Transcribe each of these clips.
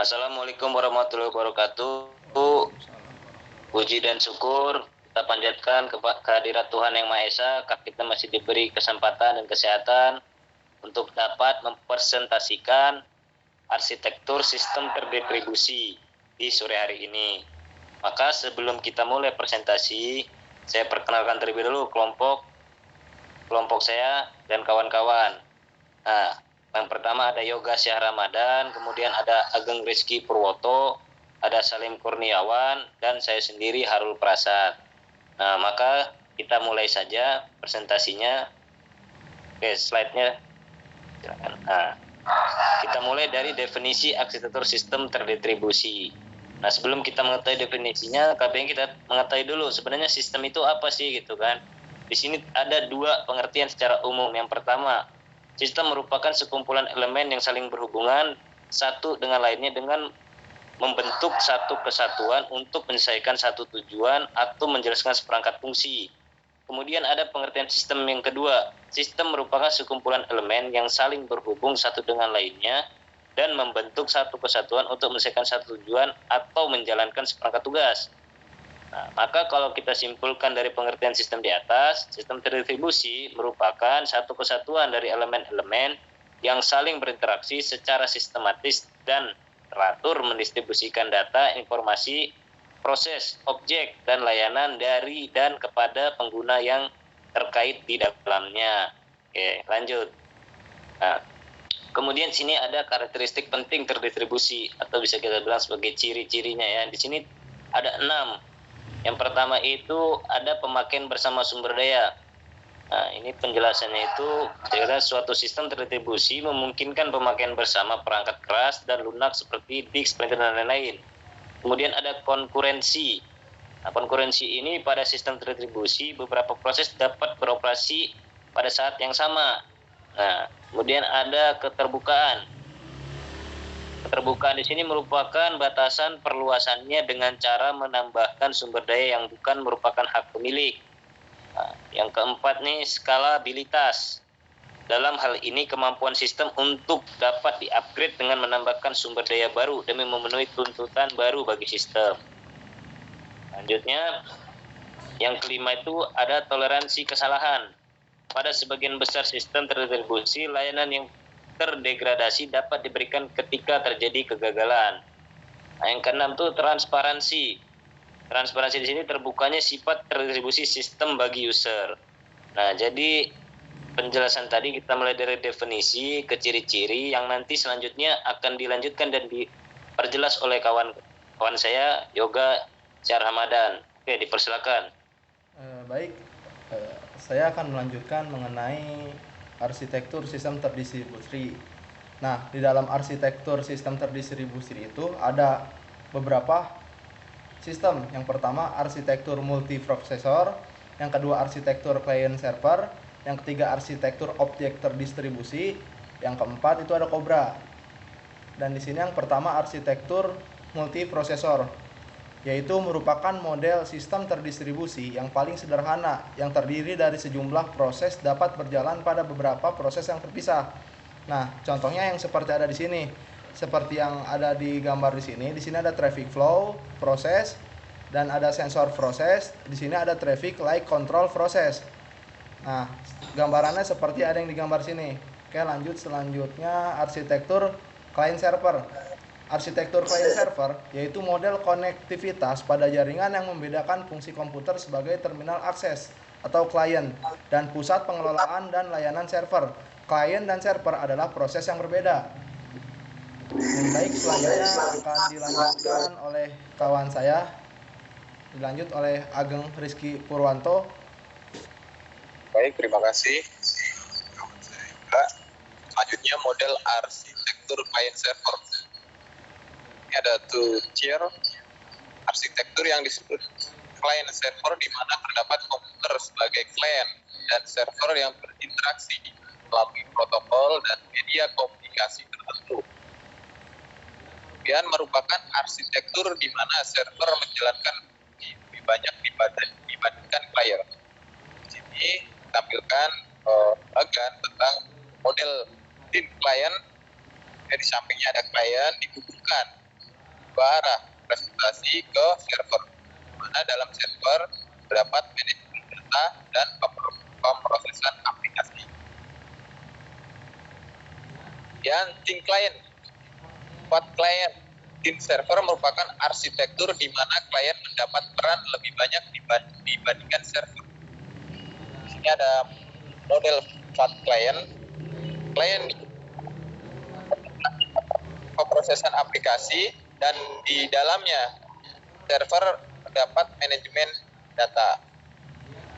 Assalamualaikum warahmatullahi wabarakatuh. Puji dan syukur kita panjatkan kehadirat Tuhan Yang Maha Esa, kita masih diberi kesempatan dan kesehatan untuk dapat mempresentasikan arsitektur sistem terdistribusi di sore hari ini. Maka sebelum kita mulai presentasi, saya perkenalkan terlebih dulu kelompok saya dan kawan-kawan. Nah, yang pertama ada Yoga Syah Ramadan, kemudian ada Ageng Rizky Purwoto, ada Salim Kurniawan, dan saya sendiri Harul Prasad. Nah, maka kita mulai saja presentasinya. Oke, slide-nya. Nah, kita mulai dari definisi arsitektur sistem terdistribusi. Nah, sebelum kita mengetahui definisinya, KBN kita mengetahui dulu sebenarnya sistem itu apa sih gitu kan. Di sini ada dua pengertian secara umum. Yang pertama, sistem merupakan sekumpulan elemen yang saling berhubungan satu dengan lainnya dengan membentuk satu kesatuan untuk menyelesaikan satu tujuan atau menjelaskan seperangkat fungsi. Kemudian ada pengertian sistem yang kedua. Sistem merupakan sekumpulan elemen yang saling berhubung satu dengan lainnya dan membentuk satu kesatuan untuk menyelesaikan satu tujuan atau menjalankan seperangkat tugas. Nah, maka kalau kita simpulkan dari pengertian sistem di atas, sistem terdistribusi merupakan satu kesatuan dari elemen-elemen yang saling berinteraksi secara sistematis dan teratur mendistribusikan data, informasi, proses, objek, dan layanan dari dan kepada pengguna yang terkait di dalamnya. Oke, lanjut. Nah, kemudian sini ada karakteristik penting terdistribusi atau bisa kita bilang sebagai ciri-cirinya ya. Di sini ada 6. Yang pertama itu ada pemakaian bersama sumber daya. Nah, ini penjelasannya itu suatu sistem terdistribusi memungkinkan pemakaian bersama perangkat keras dan lunak seperti disk, printer, dan lain-lain. Kemudian ada konkurensi. Nah, konkurensi ini pada sistem terdistribusi beberapa proses dapat beroperasi pada saat yang sama. Nah, kemudian ada keterbukaan. Keterbukaan di sini merupakan batasan perluasannya dengan cara menambahkan sumber daya yang bukan merupakan hak pemilik. Nah, yang keempat nih, skalabilitas. Dalam hal ini kemampuan sistem untuk dapat di-upgrade dengan menambahkan sumber daya baru demi memenuhi tuntutan baru bagi sistem. Lanjutnya, yang kelima itu ada toleransi kesalahan. Pada sebagian besar sistem terdistribusi, layanan yang terdegradasi dapat diberikan ketika terjadi kegagalan. Nah, yang keenam itu transparansi. Transparansi di sini terbukanya sifat terdistribusi sistem bagi user. Nah, jadi penjelasan tadi kita mulai dari definisi ke ciri-ciri yang nanti selanjutnya akan dilanjutkan dan diperjelas oleh kawan saya Yoga Syah Ramadan. Oke, dipersilakan. Baik, saya akan melanjutkan mengenai arsitektur sistem terdistribusi. Nah, di dalam arsitektur sistem terdistribusi itu ada beberapa sistem. Yang pertama arsitektur multiprosesor, yang kedua arsitektur client server, yang ketiga arsitektur objek terdistribusi, yang keempat itu ada Cobra. Dan di sini yang pertama arsitektur multiprosesor, yaitu merupakan model sistem terdistribusi yang paling sederhana yang terdiri dari sejumlah proses dapat berjalan pada beberapa proses yang terpisah. Nah, contohnya yang seperti ada di sini. Seperti yang ada di gambar di sini ada traffic flow proses dan ada sensor proses. Di sini ada traffic light control proses. Nah, gambarannya seperti ada yang digambar sini. Oke, lanjut selanjutnya arsitektur client server. Arsitektur client server yaitu model konektivitas pada jaringan yang membedakan fungsi komputer sebagai terminal akses atau klien dan pusat pengelolaan dan layanan server. Klien dan server adalah proses yang berbeda. Baik, selanjutnya akan dilanjutkan oleh kawan saya, dilanjut oleh Ageng Rizky Purwanto. Baik, terima kasih. Selanjutnya model arsitektur client server. Ini ada two tier arsitektur yang disebut client server, di mana terdapat komputer sebagai klien dan server yang berinteraksi melalui protokol dan media komunikasi tertentu. Kemudian merupakan arsitektur di mana server menjalankan lebih banyak dibandingkan klien. Di sini tampilkan bagian tentang model tim klien. Di sampingnya ada klien dihubungkan dua arah, presentasi ke server, di mana dalam server terdapat manajemen data dan pemrosesan aplikasi. Dan tim klien, klien. Tim server merupakan arsitektur di mana klien mendapat peran lebih banyak dibandingkan server. Di sini ada model part klien. Klien pemrosesan aplikasi dan di dalamnya server terdapat manajemen data.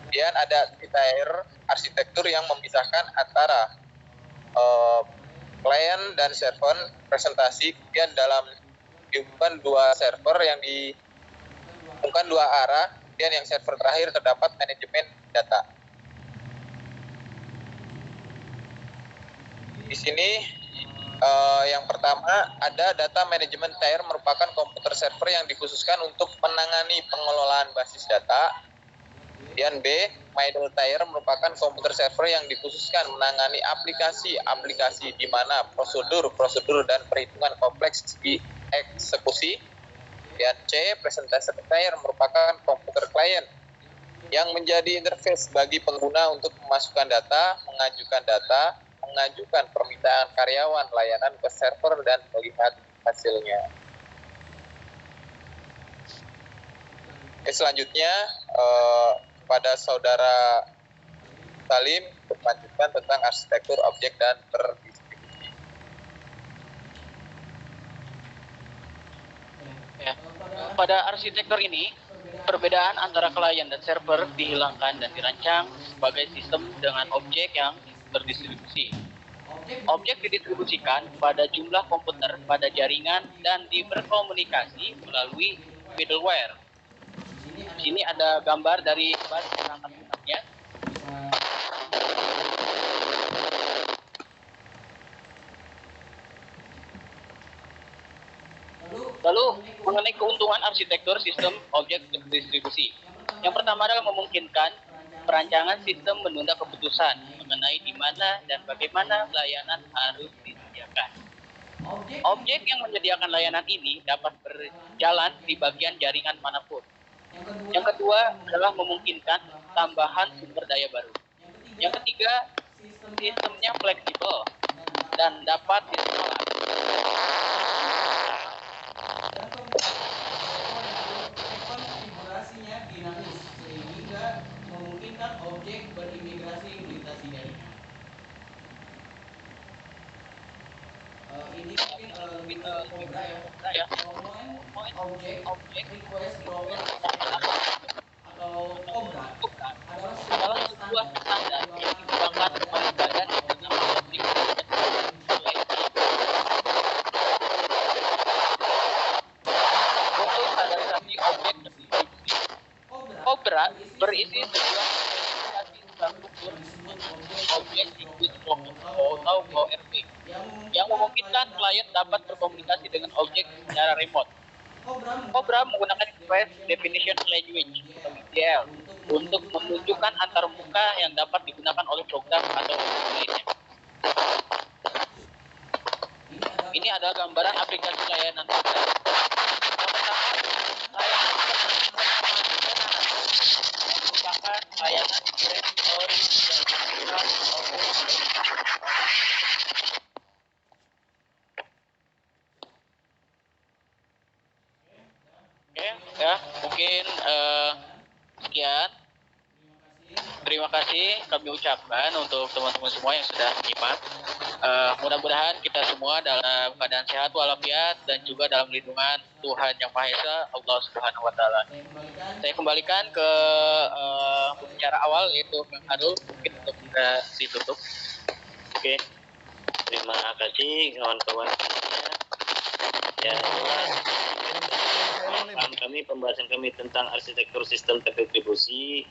Kemudian ada tier arsitektur yang memisahkan antara klien dan server presentasi. Kemudian dalam dihubungkan dua server yang dihubungkan dua arah, dan yang server terakhir terdapat manajemen data. Di sini yang pertama ada data management tier, merupakan komputer server yang dikhususkan untuk menangani pengelolaan basis data. Kemudian B, middle tier merupakan komputer server yang dikhususkan menangani aplikasi-aplikasi di mana prosedur dan perhitungan kompleks dieksekusi. Dan C, presentation tier merupakan komputer klien yang menjadi interface bagi pengguna untuk memasukkan data, mengajukan permintaan karyawan layanan ke server dan melihat hasilnya. Oke, selanjutnya pada saudara Salim untuk melanjutkan tentang arsitektur objek dan terdistribusi. Ya. Pada arsitektur ini, perbedaan antara klien dan server dihilangkan dan dirancang sebagai sistem dengan objek yang terdistribusi. Objek didistribusikan pada jumlah komputer pada jaringan dan berkomunikasi melalui middleware. Di sini ada gambar dari bus perangkat lunaknya. Lalu mengenai keuntungan arsitektur sistem objek terdistribusi. Yang pertama adalah memungkinkan perancangan sistem menunda keputusan mengenai di mana dan bagaimana layanan harus disediakan. Objek yang menyediakan layanan ini dapat berjalan di bagian jaringan manapun. Yang kedua adalah memungkinkan tambahan sumber daya baru. Yang ketiga, sistemnya fleksibel dan dapat ditemukan. Konfigurasinya dinamis sehingga memungkinkan objek berimigrasi melintasi jaringan. Ini mungkin Cobra ya. Objek request blocker atau Cobra adalah sebuah standar yang dikembangkan oleh badan dengan objek Cobra berisi sebuah struktur objek liquid atau ORP yang memungkinkan klien dapat berkomunikasi dengan objek secara remote. Cobra menggunakan Express Definition Language (XDL) untuk menunjukkan antarmuka yang dapat digunakan oleh program atau lainnya. Ini adalah gambaran aplikasi layanan Cobra. Merupakan layanan direktori dan ya, mungkin sekian. Terima kasih kami ucapkan untuk teman-teman semua yang sudah menyimak. Mudah-mudahan kita semua dalam keadaan sehat walafiat dan juga dalam lindungan Tuhan Yang Maha Esa, Allah Subhanahu wa taala. Saya kembalikan ke pembicara awal, yaitu Kang Arul, mungkin untuk kita ditutup. Oke. Terima kasih kawan-kawan. Ya, pembahasan kami tentang arsitektur sistem terdistribusi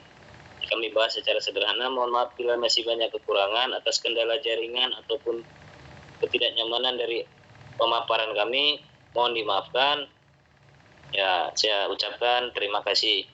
kami bahas secara sederhana. Mohon maaf bila masih banyak kekurangan atas kendala jaringan ataupun ketidaknyamanan dari pemaparan kami. Mohon dimaafkan. Ya, saya ucapkan terima kasih.